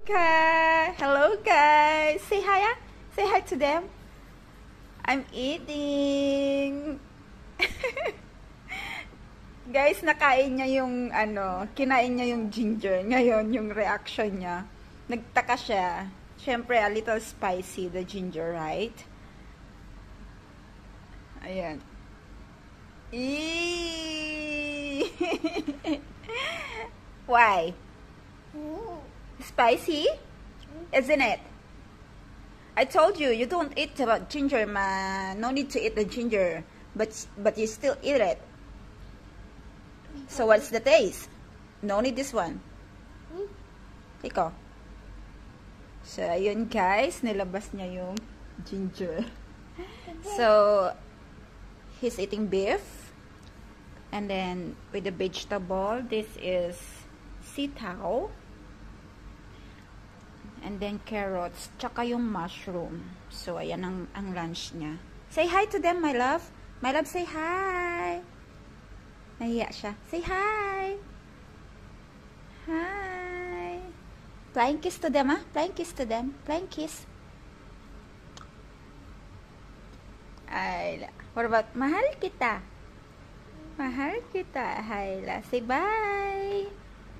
Okay. Hello, guys. Say hi, ah. Say hi to them. I'm eating. Guys, nakain niya yung, kinain niya yung ginger. Ngayon, yung reaction niya. Nagtaka siya. Siyempre, a little spicy, the ginger, right? Ayan. Eee! Why? Spicy? Isn't it? I told you, you don't eat about ginger, man. No need to eat the ginger. But you still eat it. So what's the taste? No need this one. Ikaw. So, ayun guys. Nilabas niya yung ginger. So, he's eating beef. And then, with the vegetable, this is sitaw. And then carrots, tsaka yung mushroom. So, ayan ang lunch niya. Say hi to them, my love. My love, say hi. Nahiya siya. Say hi. Hi. Flying kiss to them, ah. Flying kiss to them. Flying kiss. Ayla. What about, mahal kita? Mahal kita, Hayla. Say bye.